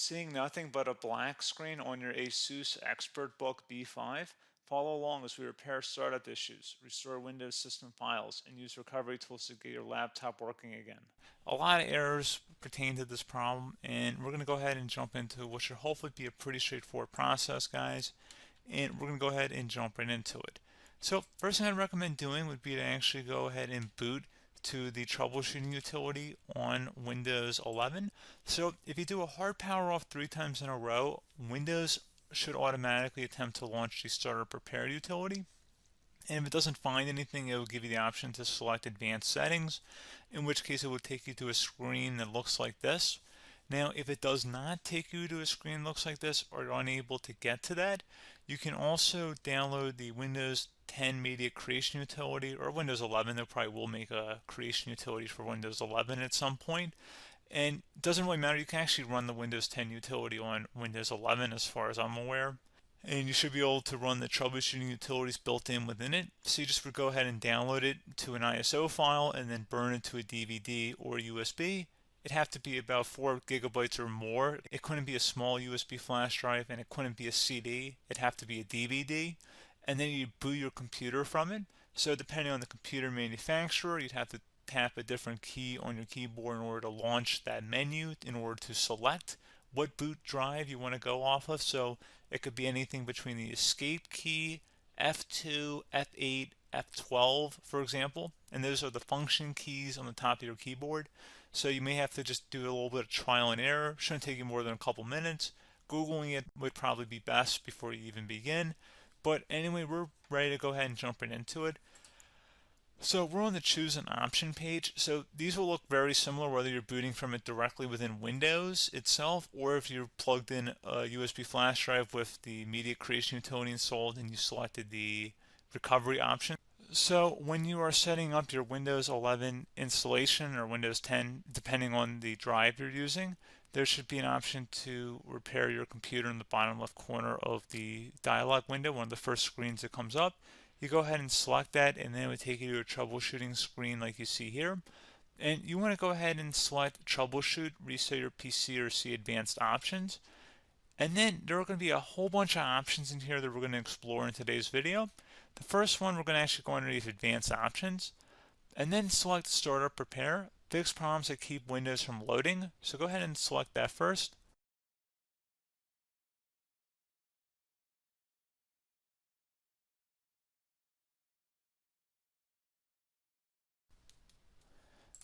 Seeing nothing but a black screen on your ASUS ExpertBook B5, follow along as we repair startup issues, restore Windows system files, and use recovery tools to get your laptop working again. A lot of errors pertain to this problem, and we're going to go ahead and jump into what should hopefully be a pretty straightforward process, guys. And we're going to go ahead and jump right into it. So first thing I'd recommend doing would be to actually go ahead and boot to the troubleshooting utility on Windows 11. So if you do a hard power off 3 times in a row, Windows should automatically attempt to launch the startup repair utility. And if it doesn't find anything, it will give you the option to select advanced settings, in which case it will take you to a screen that looks like this. Now, if it does not take you to a screen that looks like this, or you're unable to get to that, you can also download the Windows 10 Media Creation Utility, or Windows 11. They probably will make a creation utility for Windows 11 at some point. And it doesn't really matter. You can actually run the Windows 10 utility on Windows 11 as far as I'm aware. And you should be able to run the troubleshooting utilities built in within it. So you just would go ahead and download it to an ISO file and then burn it to a DVD or USB. It'd have to be about 4 gigabytes or more. It couldn't be a small USB flash drive, and it couldn't be a CD. It'd have to be a DVD. And then you boot your computer from it. So depending on the computer manufacturer, you'd have to tap a different key on your keyboard in order to launch that menu, in order to select what boot drive you want to go off of. So it could be anything between the escape key, F2, F8, F12, for example. And those are the function keys on the top of your keyboard. So you may have to just do a little bit of trial and error. Shouldn't take you more than a couple minutes. Googling it would probably be best before you even begin. But anyway, we're ready to go ahead and jump right into it. So we're on the choose an option page. So these will look very similar whether you're booting from it directly within Windows itself, or if you're plugged in a USB flash drive with the media creation utility installed and you selected the recovery option. So when you are setting up your Windows 11 installation or Windows 10, depending on the drive you're using, there should be an option to repair your computer in the bottom left corner of the dialog window, one of the first screens that comes up. You go ahead and select that, and then it would take you to a troubleshooting screen like you see here. And you want to go ahead and select troubleshoot, reset your PC, or see advanced options. And then there are going to be a whole bunch of options in here that we're going to explore in today's video. The first one, we're going to actually go underneath advanced options and then select startup repair, fix problems that keep Windows from loading. So go ahead and select that first.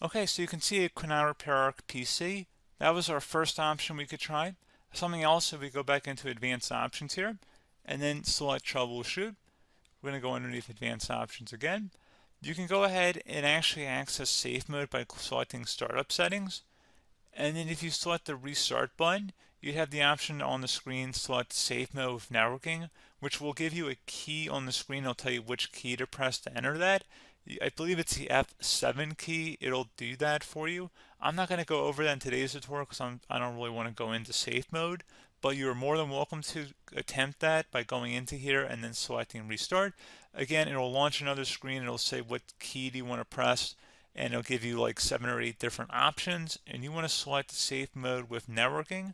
Okay, so you can see it could not repair our PC. That was our first option we could try. Something else, if we go back into advanced options here and then select troubleshoot, we're going to go underneath advanced options again. You can go ahead and actually access safe mode by selecting startup settings. And then if you select the restart button, you have the option on the screen select safe mode with networking, which will give you a key on the screen. It'll tell you which key to press to enter that. I believe it's the F7 key. It'll do that for you. I'm not going to go over that in today's tutorial because I don't really want to go into safe mode, but you're more than welcome to attempt that by going into here and then selecting restart. Again, it'll launch another screen. It'll say what key do you want to press, and it'll give you like 7 or 8 different options, and you want to select safe mode with networking.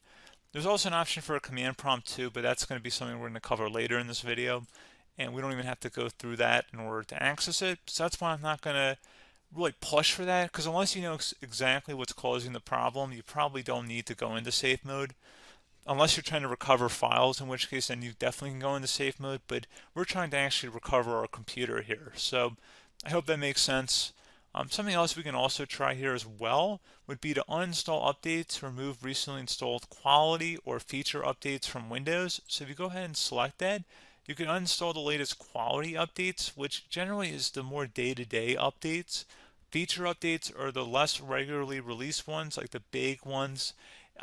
There's also an option for a command prompt too, but that's going to be something we're going to cover later in this video, and we don't even have to go through that in order to access it. So that's why I'm not going to really push for that, because unless you know exactly what's causing the problem, you probably don't need to go into safe mode. Unless you're trying to recover files, in which case then you definitely can go into safe mode, but we're trying to actually recover our computer here. So I hope that makes sense. Something else we can also try here as well would be to uninstall updates, remove recently installed quality or feature updates from Windows. So if you go ahead and select that, you can uninstall the latest quality updates, which generally is the more day-to-day updates. Feature updates are the less regularly released ones, like the big ones.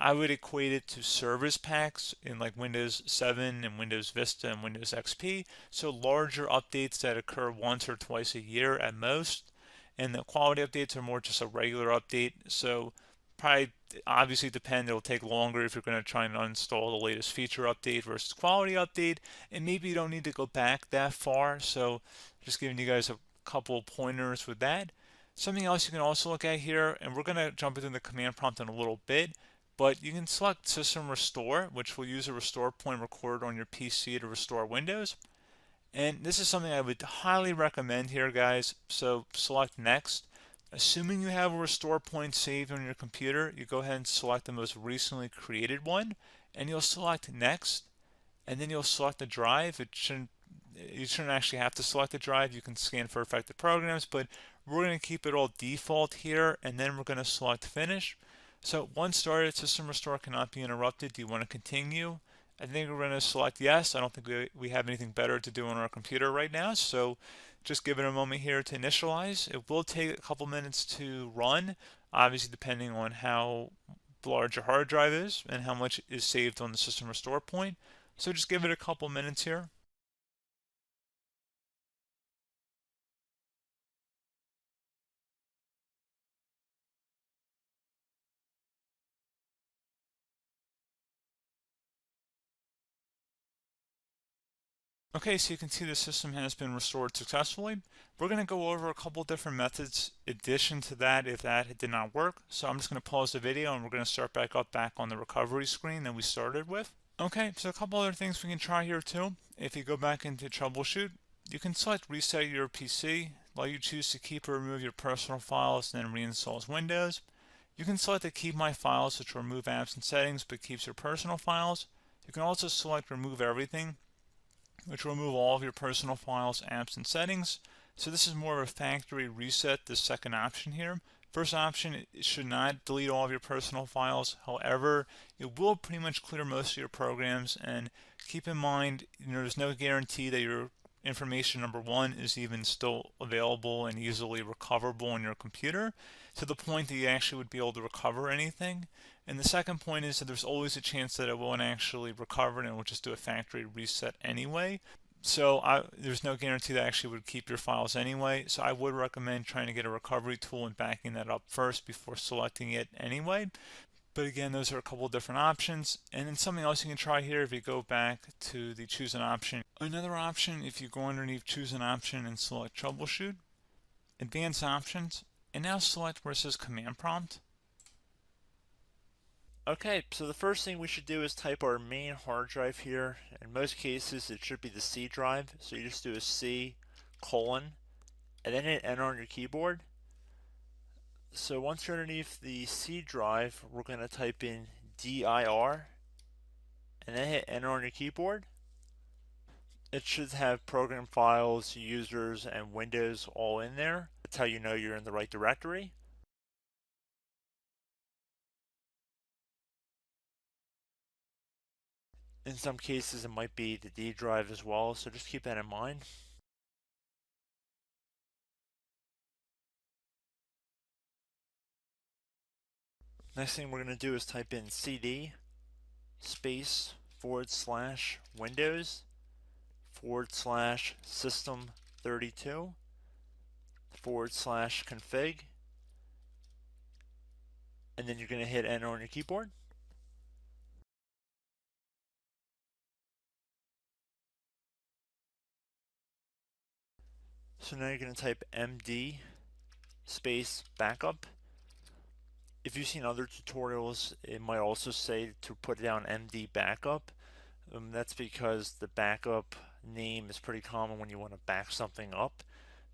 I would equate it to service packs in like Windows 7 and Windows Vista and Windows XP. So larger updates that occur once or twice a year at most. And the quality updates are more just a regular update. So probably obviously depend, it'll take longer if you're going to try and uninstall the latest feature update versus quality update. And maybe you don't need to go back that far. So just giving you guys a couple pointers with that. Something else you can also look at here, and we're going to jump into the command prompt in a little bit, But you can select System Restore, which will use a restore point recorded on your PC to restore Windows. And this is something I would highly recommend here, guys. So select Next. Assuming you have a restore point saved on your computer, you go ahead and select the most recently created one, and you'll select Next, and then you'll select the drive. You shouldn't actually have to select the drive. You can scan for affected programs, but we're going to keep it all default here, and then we're going to select Finish. So once started, system restore cannot be interrupted. Do you want to continue? I think we're going to select yes. I don't think we have anything better to do on our computer right now, so just give it a moment here to initialize. It will take a couple minutes to run, obviously depending on how large your hard drive is and how much is saved on the system restore point. So just give it a couple minutes here. Okay, so you can see the system has been restored successfully. We're going to go over a couple different methods in addition to that if that did not work. So I'm just going to pause the video and we're going to start back on the recovery screen that we started with. Okay, so a couple other things we can try here too. If you go back into troubleshoot, you can select reset your PC, while you choose to keep or remove your personal files and then reinstalls Windows. You can select to keep my files, which will remove apps and settings but keeps your personal files. You can also select remove everything, which will remove all of your personal files, apps, and settings. So this is more of a factory reset, the second option here. First option, it should not delete all of your personal files. However, it will pretty much clear most of your programs, and keep in mind, there's no guarantee that your information, number one, is even still available and easily recoverable on your computer to the point that you actually would be able to recover anything. And the second point is that there's always a chance that it won't actually recover and it will just do a factory reset anyway. So there's no guarantee that actually would keep your files anyway. So I would recommend trying to get a recovery tool and backing that up first before selecting it anyway. But again, those are a couple of different options. And then something else you can try here, if you go back to the choose an option. Another option, if you go underneath choose an option and select troubleshoot, advanced options, and now select where it says command prompt. Okay, so the first thing we should do is type our main hard drive here. In most cases, it should be the C drive. So you just do a C colon and then hit enter on your keyboard. So once you're underneath the C drive, we're going to type in dir and then hit enter on your keyboard. It should have program files, users, and Windows all in there. That's how you know you're in the right directory. In some cases, it might be the D drive as well, so just keep that in mind. Next thing we're going to do is type in cd space / Windows / system 32 / config, and then you're going to hit enter on your keyboard. So now you're going to type md space backup. If you've seen other tutorials, it might also say to put down md backup. That's because the backup name is pretty common when you want to back something up.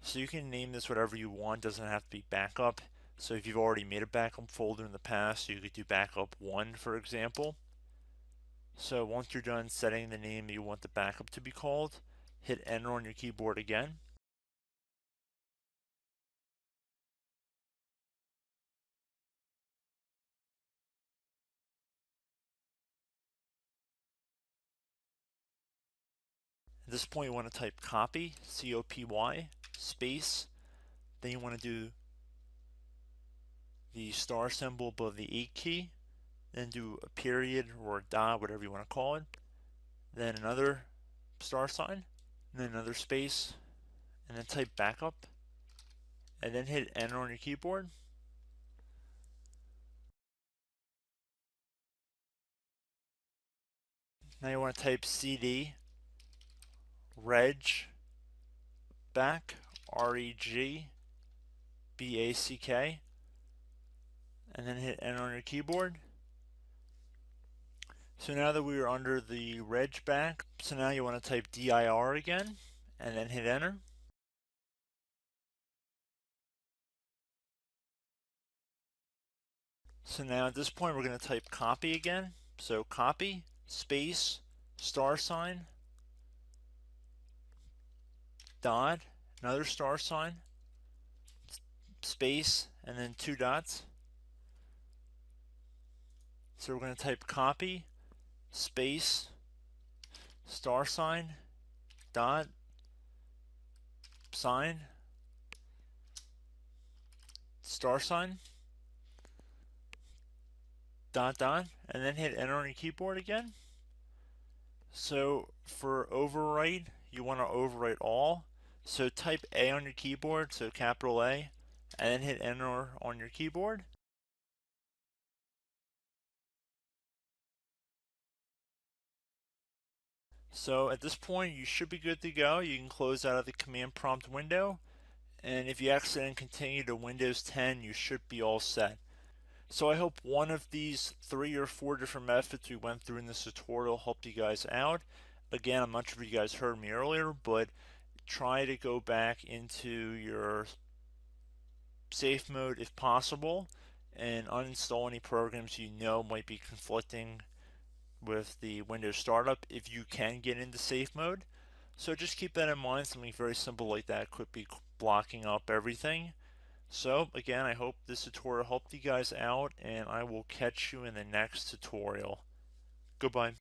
So you can name this whatever you want, doesn't have to be backup. So if you've already made a backup folder in the past, you could do backup 1, for example. So once you're done setting the name you want the backup to be called, hit enter on your keyboard again. At this point, you want to type copy, C-O-P-Y, space. Then you want to do the star symbol above the 8 key. Then do a period or a dot, whatever you want to call it. Then another star sign, and then another space, and then type backup. And then hit enter on your keyboard. Now you want to type cd reg back, REG BACK, and then hit enter on your keyboard. So now that we are under the reg back, so now you want to type dir again and then hit enter. So now at this point we're going to type copy again. So copy, space, star sign, dot, another star sign, space, and then 2 dots. So we're going to type copy, space, star sign, dot, sign, star sign, dot, dot, and then hit enter on your keyboard again. So for overwrite, you want to overwrite all. So type A on your keyboard, so capital A, and then hit enter on your keyboard. So at this point, you should be good to go. You can close out of the command prompt window, and if you accidentally continue to Windows 10, you should be all set. So I hope one of these 3 or 4 different methods we went through in this tutorial helped you guys out. Again, I'm not sure if you guys heard me earlier, but try to go back into your safe mode if possible and uninstall any programs you know might be conflicting with the Windows startup if you can get into safe mode. So just keep that in mind. Something very simple like that could be blocking up everything. So again, I hope this tutorial helped you guys out, and I will catch you in the next tutorial. Goodbye.